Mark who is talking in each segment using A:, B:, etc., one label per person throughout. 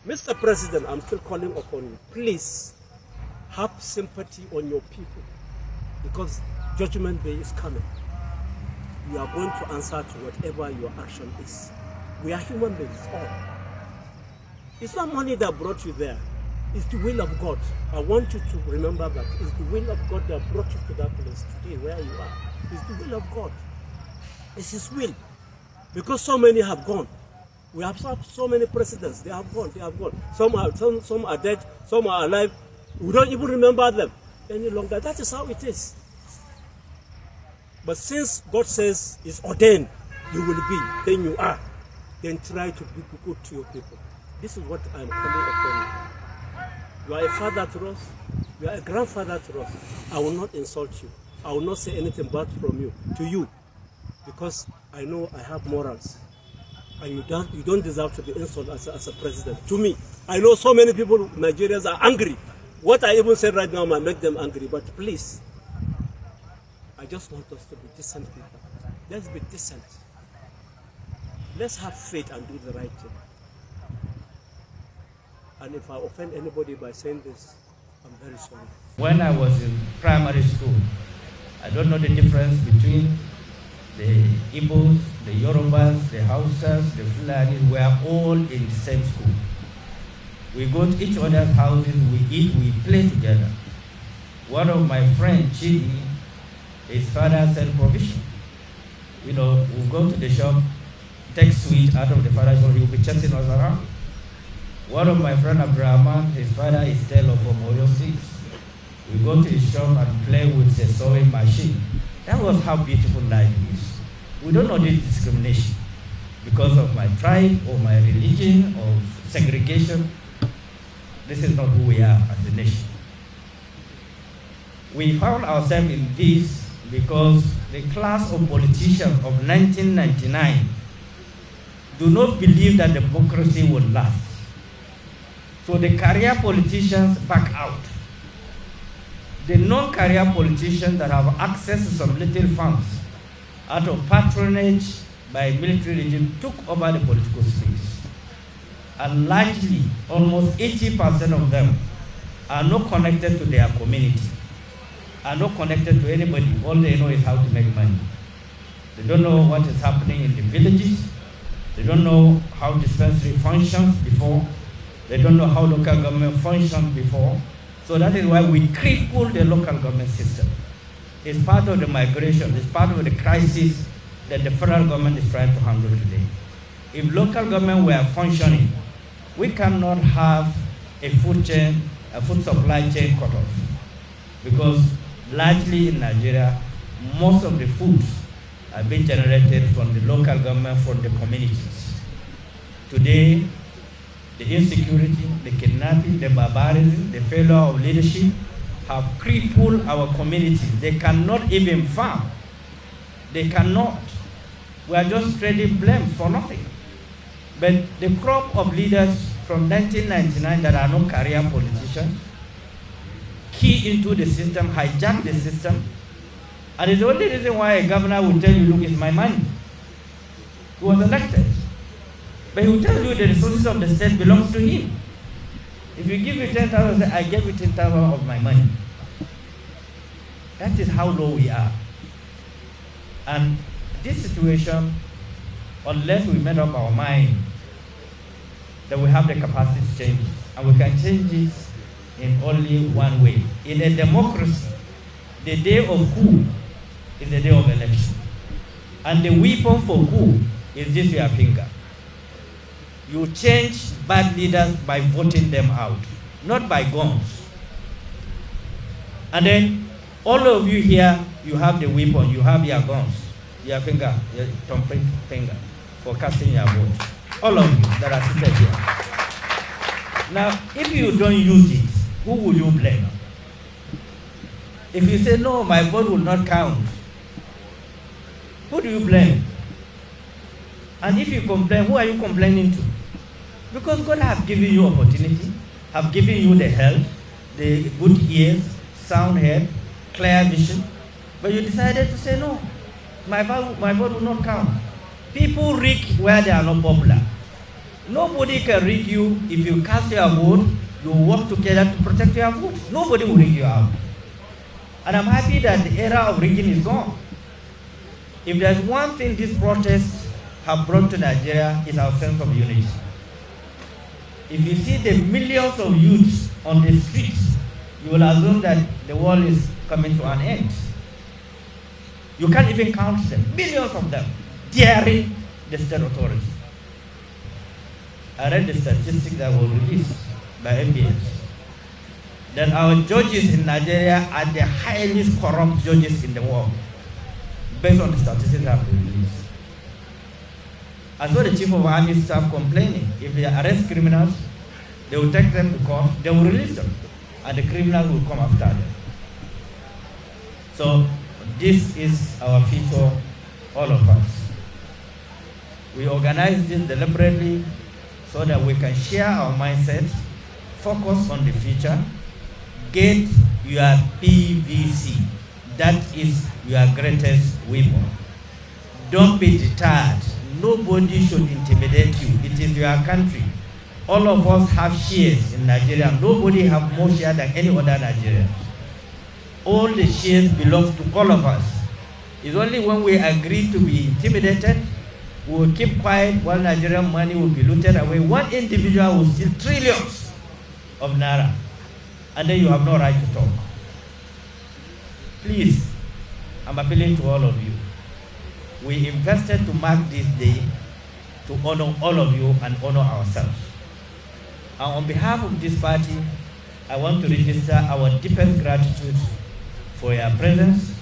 A: Mr. President, I'm still calling upon you. Please have sympathy on your people, because Judgment Day is coming. You are going to answer to whatever your action is. We are human beings, all. It's not money that brought you there. It's the will of God. I want you to remember that. It's the will of God that brought you to that place today where you are. It's the will of God. It's His will. Because so many have gone. We have so many presidents. They have gone. They have gone. Some are dead. Some are alive. We don't even remember them any longer. That is how it is. But since God says it's ordained, you will be, then you are. Then try to be good to your people. This is what I'm calling upon you. You are a father to us. You are a grandfather to us. I will not insult you. I will not say anything bad from you to you, because I know I have morals, and you don't deserve to be insulted as a president. To me, I know so many people, Nigerians, are angry. What I even said right now might make them angry, but please, I just want us to be decent people. Let's be decent. Let's have faith and do the right thing. And if I offend anybody by saying this, I'm very sorry.
B: When I was in primary school, I don't know the difference between the Igbos, the Yorubas, the Hausas, the Fulanis. We are all in the same school. We go to each other's houses, we eat, we play together. One of my friends, Chidi, his father sent provision. You know, we'll go to the shop, take sweet out of the father's shop, he'll be chasing us around. One of my friend Abraham, his father is tailor from Oyo 6. We go to his shop and play with the sewing machine. That was how beautiful life is. We don't know this discrimination because of my tribe or my religion or segregation. This is not who we are as a nation. We found ourselves in this because the class of politicians of 1999 do not believe that democracy will last. So the career politicians back out. The non-career politicians that have access to some little funds out of patronage by military regime took over the political space. And largely, almost 80% of them are not connected to their community, are not connected to anybody. All they know is how to make money. They don't know what is happening in the villages. They don't know how dispensary functions before. They don't know how local government functioned before. So that is why we cripple the local government system. It's part of the migration, it's part of the crisis that the federal government is trying to handle today. If local government were functioning, we cannot have a food chain, a food supply chain cut off. Because largely in Nigeria, most of the foods are being generated from the local government, from the communities. Today, the insecurity, the kidnapping, the barbarism, the failure of leadership have crippled our communities. They cannot even farm. They cannot. We are just trading blame for nothing. But the crop of leaders from 1999 that are not career politicians key into the system, hijack the system, and it's the only reason why a governor will tell you, look, it's my money. He was elected. But he will tell you the resources of the state belongs to him. If you give me 10,000, I gave you 10,000 of my money. That is how low we are. And this situation, unless we made up our mind that we have the capacity to change it, and we can change it in only one way. In a democracy, the day of coup is the day of election. And the weapon for coup is this your finger. You change bad leaders by voting them out, not by guns. And then all of you here, you have the weapon, you have your guns, your finger, your thumbprint finger for casting your votes. All of you that are seated here. Now, if you don't use it, who will you blame? If you say, no, my vote will not count, who do you blame? And if you complain, who are you complaining to? Because God has given you opportunity, have given you the health, the good ears, sound head, clear vision, but you decided to say, no, my vote will not count. People reek where they are not popular. Nobody can rig you. If you cast your vote, you work together to protect your vote. Nobody will rig you out. And I'm happy that the era of rigging is gone. If there's one thing these protests have brought to Nigeria, is our sense of unity. If you see the millions of youths on the streets, you will assume that the world is coming to an end. You can't even count them, millions of them, daring the state authority. I read the statistics that were released by MBS, that our judges in Nigeria are the highest corrupt judges in the world, based on the statistics that have been released. I saw the chief of army staff complaining, if they arrest criminals, they will take them to court, they will release them, and the criminals will come after them. So this is our future, all of us. We organize this deliberately so that we can share our mindset, focus on the future, get your PVC. That is your greatest weapon. Don't be deterred. Nobody should intimidate you. It is your country. All of us have shares in Nigeria. Nobody have more share than any other Nigerian. All the shares belong to all of us. It's only when we agree to be intimidated, we will keep quiet while Nigerian money will be looted away. One individual will steal trillions of naira, and then you have no right to talk. Please, I'm appealing to all of you. We invested to mark this day to honor all of you and honor ourselves. And on behalf of this party, I want to register our deepest gratitude for your presence.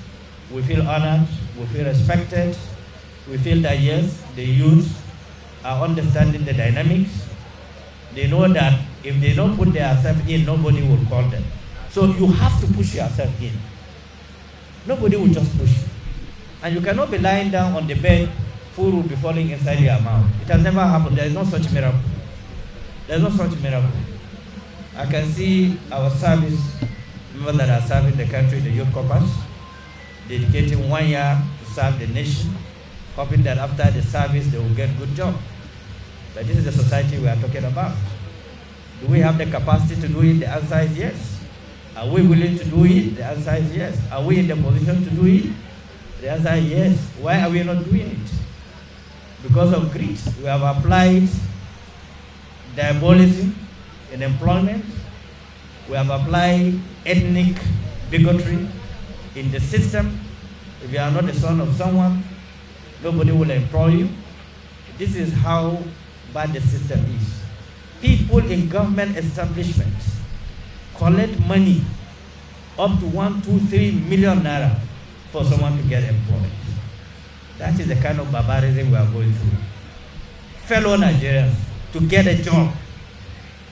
B: We feel honored, we feel respected, we feel that yes, the youth are understanding the dynamics. They know that if they don't put themselves in, nobody will call them. So you have to push yourself in. Nobody will just push you. And you cannot be lying down on the bed, food will be falling inside your mouth. It has never happened. There is no such miracle. There is no such miracle. I can see our service members that are serving the country, the youth corps, dedicating 1 year to serve the nation, hoping that after the service they will get good job. But this is the society we are talking about. Do we have the capacity to do it? The answer is yes. Are we willing to do it? The answer is yes. Are we in the position to do it? The answer is yes. Why are we not doing it? Because of greed. We have applied diabolism in employment. We have applied ethnic bigotry in the system. If you are not the son of someone, nobody will employ you. This is how bad the system is. People in government establishments collect money up to 1, 2, 3 million naira for someone to get employed. That is the kind of barbarism we are going through. Fellow Nigerians, to get a job,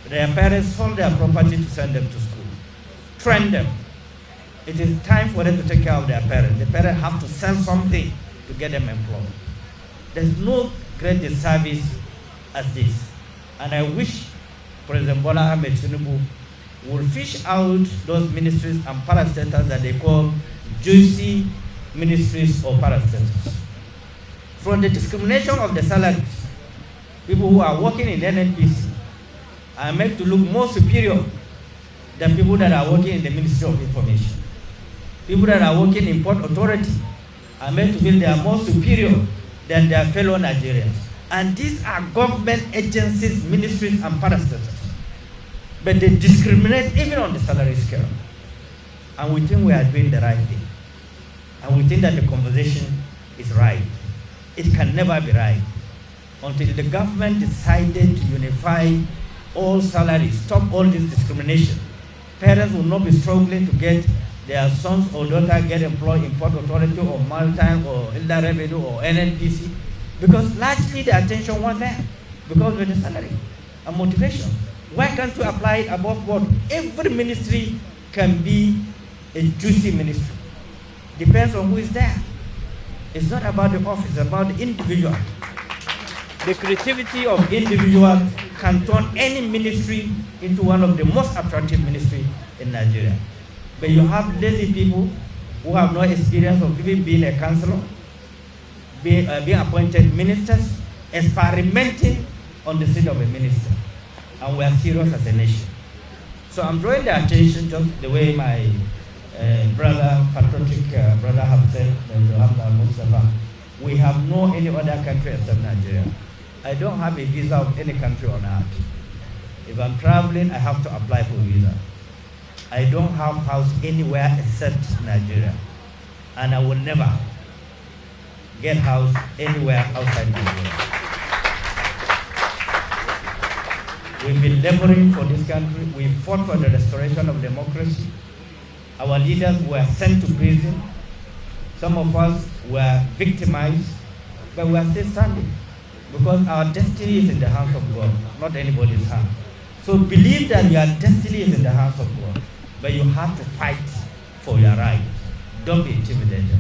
B: their parents sold their property to send them to school, train them. It is time for them to take care of their parents. The parents have to sell something to get them employed. There's no great disservice as this. And I wish President Bola Ahmed Tunubu will fish out those ministries and parastatals that they call juicy ministries or parastatals. From the discrimination of the salaries, people who are working in NNPC are made to look more superior than people that are working in the Ministry of Information. People that are working in Port Authority are made to feel they are more superior than their fellow Nigerians. And these are government agencies, ministries, and parastatals. But they discriminate even on the salary scale. And we think we are doing the right thing. And we think that the conversation is right. It can never be right until the government decided to unify all salaries, stop all this discrimination. Parents will not be struggling to get their sons or daughters get employed in Port Authority or Maritime or Hilda Revenue or NNPC, because largely the attention was there because of the salary and motivation. Why can't you apply it above board? Every ministry can be a juicy ministry. Depends on who is there. It's not about the office, it's about the individual. The creativity of individuals can turn any ministry into one of the most attractive ministries in Nigeria. But you have lazy people who have no experience of even being a councillor, being appointed ministers, experimenting on the seat of a minister. And we are serious as a nation. So I'm drawing the attention just the way my brother, patriotic brother have said, Mustafa, we have no any other country except Nigeria. I don't have a visa of any country on earth. If I'm traveling, I have to apply for a visa. I don't have house anywhere except Nigeria. And I will never get house anywhere outside Nigeria. We've been laboring for this country. We fought for the restoration of democracy. Our leaders were sent to prison. Some of us were victimized, but we are still standing because our destiny is in the hands of God, not anybody's hand. So believe that your destiny is in the hands of God, but you have to fight for your rights. Don't be intimidated.